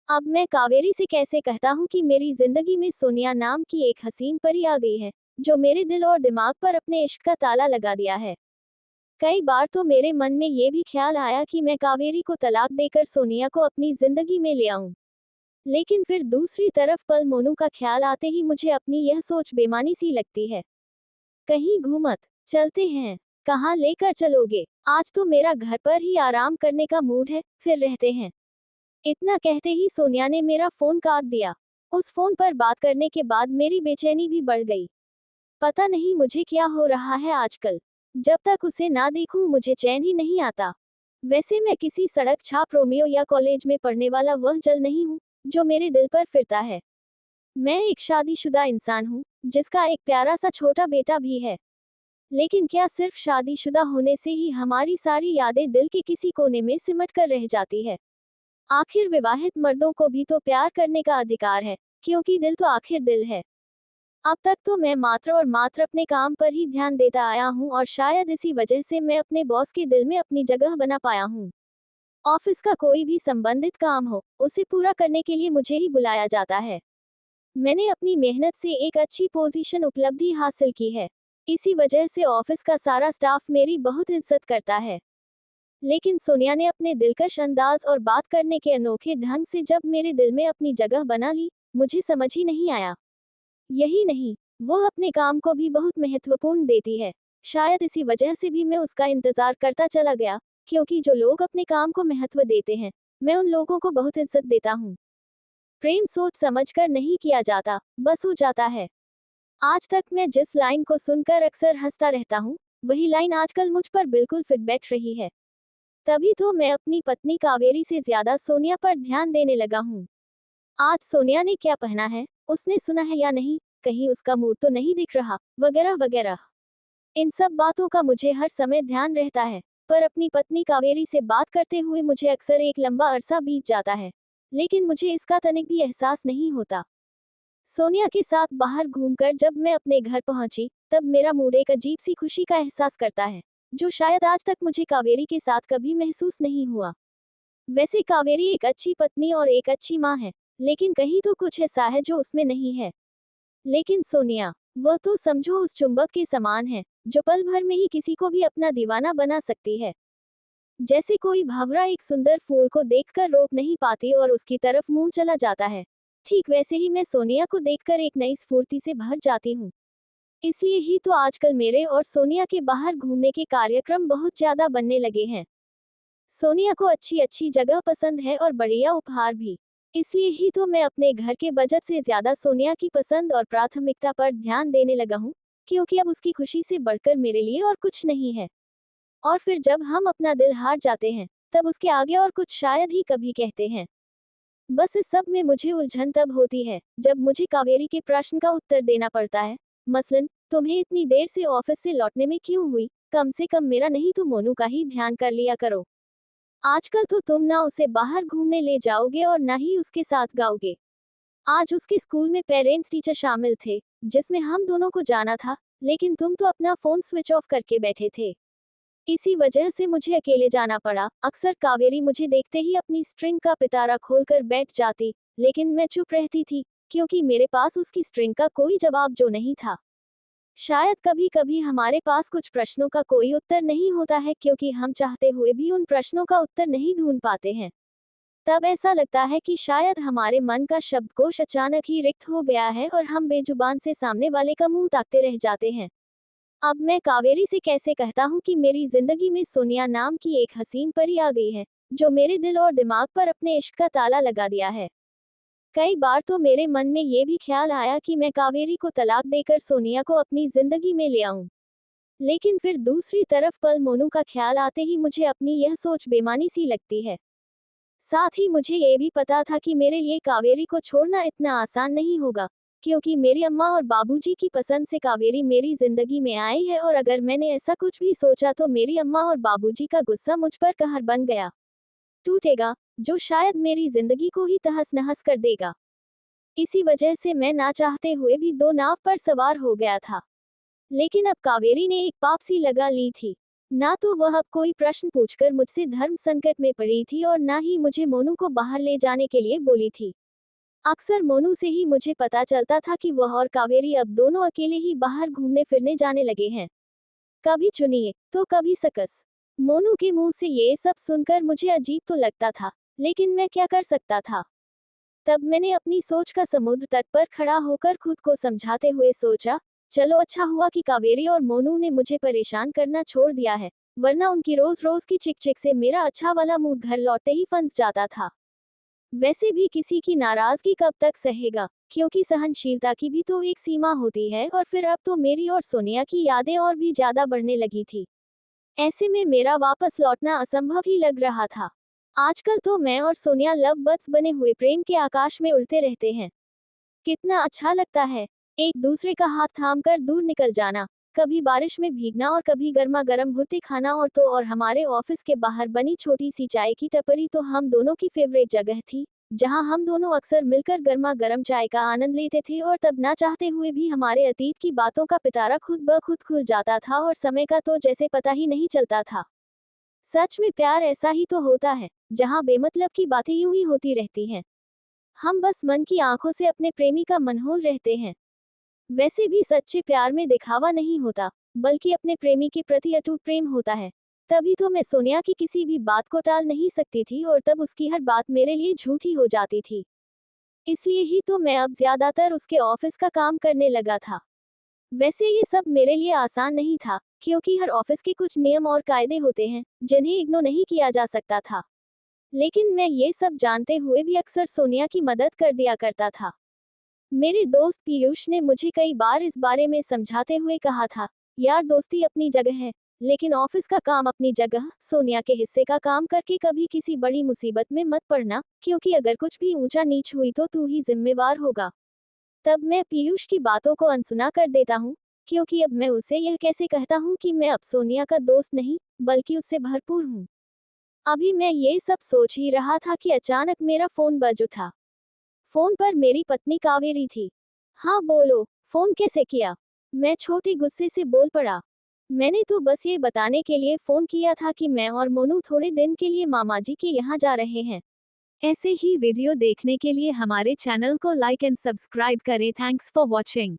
अब मैं कावेरी से कैसे कहता हूँ कि मेरी जिंदगी में सोनिया नाम की एक हसीन परी आ गई है, जो मेरे दिल और दिमाग पर अपने इश्क का ताला लगा दिया है। कई बार तो मेरे मन में ये भी ख्याल आया कि मैं कावेरी को तलाक देकर सोनिया को अपनी जिंदगी में ले आऊं। लेकिन फिर दूसरी तरफ पल मोनू का ख्याल आते ही मुझे अपनी यह सोच बेमानी सी लगती है। कहीं घूमत चलते हैं। कहाँ लेकर चलोगे? आज तो मेरा घर पर ही आराम करने का मूड है, फिर रहते हैं। इतना कहते ही सोनिया ने मेरा फोन काट दिया। उस फोन पर बात करने के बाद मेरी बेचैनी भी बढ़ गई। पता नहीं मुझे क्या हो रहा है आजकल। जब तक उसे ना देखूं मुझे चैन ही नहीं आता। वैसे मैं किसी सड़क छाप रोमियो या कॉलेज में पढ़ने वाला वह जल नहीं हूँ, जो मेरे दिल पर फिरता है। मैं एक शादीशुदा इंसान हूँ, जिसका एक प्यारा सा छोटा बेटा भी है। लेकिन क्या सिर्फ शादीशुदा होने से ही हमारी सारी यादें दिल के किसी कोने में सिमट कर रह जाती है? आखिर विवाहित मर्दों को भी तो प्यार करने का अधिकार है, क्योंकि दिल तो आखिर दिल है। अब तक तो मैं मात्र और मात्र अपने काम पर ही ध्यान देता आया हूँ और शायद इसी वजह से मैं अपने बॉस के दिल में अपनी जगह बना पाया हूँ। ऑफिस का कोई भी संबंधित काम हो, उसे पूरा करने के लिए मुझे ही बुलाया जाता है। मैंने अपनी मेहनत से एक अच्छी पोजीशन उपलब्धि हासिल की है। इसी वजह से ऑफिस का सारा स्टाफ मेरी बहुत इज्जत करता है। लेकिन सोनिया ने अपने दिलकश अंदाज और बात करने के अनोखे ढंग से जब मेरे दिल में अपनी जगह बना ली, मुझे समझ ही नहीं आया। यही नहीं, वो अपने काम को भी बहुत महत्वपूर्ण देती है। शायद इसी वजह से भी मैं उसका इंतजार करता चला गया, क्योंकि जो लोग अपने काम को महत्व देते हैं, मैं उन लोगों को बहुत इज्जत देता हूँ। प्रेम सोच समझकर नहीं किया जाता, बस हो जाता है। आज तक मैं जिस लाइन को सुनकर अक्सर हंसता रहता हूँ, वही लाइन आजकल मुझ पर बिल्कुल फिट बैठ रही है। तभी तो मैं अपनी पत्नी कावेरी से ज्यादा सोनिया पर ध्यान देने लगा हूँ। आज सोनिया ने क्या पहना है, उसने सुना है या नहीं, कहीं उसका मूड तो नहीं दिख रहा, वगैरह वगैरह। इन सब बातों का मुझे हर समय ध्यान रहता है। पर अपनी पत्नी कावेरी से बात करते हुए मुझे अक्सर एक लंबा अरसा बीत जाता है, लेकिन मुझे इसका तनिक भी एहसास नहीं होता। सोनिया के साथ बाहर घूमकर जब मैं अपने घर पहुंची, तब मेरा मूड एक अजीब सी खुशी का एहसास करता है, जो शायद आज तक मुझे कावेरी के साथ कभी महसूस नहीं हुआ। वैसे कावेरी एक अच्छी पत्नी और एक अच्छी माँ है, लेकिन कहीं तो कुछ ऐसा है जो उसमें नहीं है। लेकिन सोनिया, वह तो समझो उस चुंबक के समान है, जो पल भर में ही किसी को भी अपना दीवाना बना सकती है। जैसे कोई भावरा एक सुंदर फूल को देखकर रोक नहीं पाती और उसकी तरफ मुंह चला जाता है, ठीक वैसे ही मैं सोनिया को देखकर एक नई स्फूर्ति से भर जाती हूँ। इसलिए ही तो आजकल मेरे और सोनिया के बाहर घूमने के कार्यक्रम बहुत ज्यादा बनने लगे हैं। सोनिया को अच्छी अच्छी जगह पसंद है और बढ़िया उपहार भी। इसलिए ही तो मैं अपने घर के बजट से ज्यादा सोनिया की पसंद और प्राथमिकता पर ध्यान देने लगा हूँ, क्योंकि अब उसकी खुशी से बढ़कर मेरे लिए और कुछ नहीं है। और फिर जब हम अपना दिल हार जाते हैं, तब उसके आगे और कुछ शायद ही कभी कहते हैं। बस इस सब में मुझे उलझन तब होती है, जब मुझे कावेरी के प्रश्न का उत्तर देना पड़ता है। मसलन, तुम्हें इतनी देर से ऑफिस से लौटने में क्यों हुई? कम से कम मेरा नहीं तो मोनू का ही ध्यान कर लिया करो। आजकल तो तुम ना उसे बाहर घूमने ले जाओगे और ना ही उसके साथ गाओगे। आज उसके स्कूल में पेरेंट्स टीचर शामिल थे, जिसमें हम दोनों को जाना था, लेकिन तुम तो अपना फोन स्विच ऑफ करके बैठे थे। इसी वजह से मुझे अकेले जाना पड़ा। अक्सर कावेरी मुझे देखते ही अपनी स्ट्रिंग का पिटारा खोलकर बैठ जाती, लेकिन मैं चुप रहती थी, क्योंकि मेरे पास उसकी स्ट्रिंग का कोई जवाब जो नहीं था। शायद कभी कभी हमारे पास कुछ प्रश्नों का कोई उत्तर नहीं होता है, क्योंकि हम चाहते हुए भी उन प्रश्नों का उत्तर नहीं ढूंढ पाते हैं। तब ऐसा लगता है कि शायद हमारे मन का शब्दकोश अचानक ही रिक्त हो गया है और हम बेजुबान से सामने वाले का मुंह ताकते रह जाते हैं। अब मैं कावेरी से कैसे कहता हूँ कि मेरी जिंदगी में सोनिया नाम की एक हसीन परी आ गई है, जो मेरे दिल और दिमाग पर अपने इश्क का ताला लगा दिया है। कई बार तो मेरे मन में ये भी ख्याल आया कि मैं कावेरी को तलाक देकर सोनिया को अपनी जिंदगी में ले आऊं। लेकिन फिर दूसरी तरफ पल मोनू का ख्याल आते ही मुझे अपनी यह सोच बेमानी सी लगती है। साथ ही मुझे ये भी पता था कि मेरे लिए कावेरी को छोड़ना इतना आसान नहीं होगा, क्योंकि मेरी अम्मा और बाबूजी की पसंद से कावेरी मेरी जिंदगी में आई है, और अगर मैंने ऐसा कुछ भी सोचा तो मेरी अम्मा और बाबूजी का गुस्सा मुझ पर कहर बन गया टूटेगा, जो शायद मेरी जिंदगी को ही तहस नहस कर देगा। इसी वजह से मैं ना चाहते हुए भी दो नाव पर सवार हो गया था। लेकिन अब कावेरी ने एक पाप सी लगा ली थी। ना तो वह अब कोई प्रश्न पूछकर मुझसे धर्म संकट में पड़ी थी और ना ही मुझे मोनू को बाहर ले जाने के लिए बोली थी। अक्सर मोनू से ही मुझे पता चलता था कि वह और कावेरी अब दोनों अकेले ही बाहर घूमने फिरने जाने लगे हैं। कभी चुनिए तो कभी सकस। मोनू के मुंह से ये सब सुनकर मुझे अजीब तो लगता था, लेकिन मैं क्या कर सकता था। तब मैंने अपनी सोच का समुद्र तट पर खड़ा होकर खुद को समझाते हुए सोचा, चलो अच्छा हुआ कि कावेरी और मोनू ने मुझे परेशान करना छोड़ दिया है, वरना उनकी रोज रोज की चिक चिक से मेरा अच्छा वाला मूड घर लौटते ही फंस जाता था। वैसे भी किसी की नाराजगी कब तक सहेगा, क्योंकि सहनशीलता की भी तो एक सीमा होती है, और फिर अब तो मेरी और सोनिया की यादें और भी ज्यादा बढ़ने लगी थी। ऐसे में मेरा वापस लौटना असंभव ही लग रहा था। आजकल तो मैं और सोनिया लव बर्ड्स बने हुए प्रेम के आकाश में उड़ते रहते हैं। कितना अच्छा लगता है एक दूसरे का हाथ थामकर दूर निकल जाना, कभी बारिश में भीगना और कभी गर्मा गर्म भुट्टे खाना, और तो और हमारे ऑफिस के बाहर बनी छोटी सी चाय की टपरी तो हम दोनों की फेवरेट जगह थी, जहां हम दोनों अक्सर मिलकर गर्मा गर्म चाय का आनंद लेते थे, और तब ना चाहते हुए भी हमारे अतीत की बातों का पिटारा खुद ब खुद खुल जाता था और समय का तो जैसे पता ही नहीं चलता था। सच में प्यार ऐसा ही तो होता है, जहां बेमतलब की बातें यूं ही होती रहती हैं। हम बस मन की आंखों से अपने प्रेमी का मनहोर रहते हैं। वैसे भी सच्चे प्यार में दिखावा नहीं होता, बल्कि अपने प्रेमी के प्रति अटूट प्रेम होता है। तभी तो मैं सोनिया की किसी भी बात को टाल नहीं सकती थी, और तब उसकी हर बात मेरे लिए झूठी हो जाती थी। इसलिए ही तो मैं अब ज्यादातर उसके ऑफिस का काम करने लगा था। वैसे ये सब मेरे लिए आसान नहीं था, क्योंकि हर ऑफिस के कुछ नियम और कायदे होते हैं, जिन्हें इग्नोर नहीं किया जा सकता था। लेकिन मैं ये सब जानते हुए भी अक्सर सोनिया की मदद कर दिया करता था। मेरे दोस्त पीयूष ने मुझे कई बार इस बारे में समझाते हुए कहा था, यार दोस्ती अपनी जगह है, लेकिन ऑफिस का काम अपनी जगह। सोनिया के हिस्से का काम करके कभी किसी बड़ी मुसीबत में मत पड़ना, क्योंकि अगर कुछ भी ऊंचा नीच हुई तो तू ही जिम्मेवार होगा। तब मैं पीयूष की बातों को अनसुना कर देता हूँ, क्योंकि अब मैं उसे यह कैसे कहता हूँ कि मैं अब सोनिया का दोस्त नहीं, बल्कि उससे भरपूर हूँ। अभी मैं ये सब सोच ही रहा था कि अचानक मेरा फोन बज उठा। फोन पर मेरी पत्नी कावेरी थी। हाँ बोलो, फोन कैसे किया? मैं छोटे गुस्से से बोल पड़ा। मैंने तो बस ये बताने के लिए फोन किया था कि मैं और मोनू थोड़े दिन के लिए मामा जी के यहाँ जा रहे हैं। ऐसे ही वीडियो देखने के लिए हमारे चैनल को लाइक एंड सब्सक्राइब करें। Thanks for watching.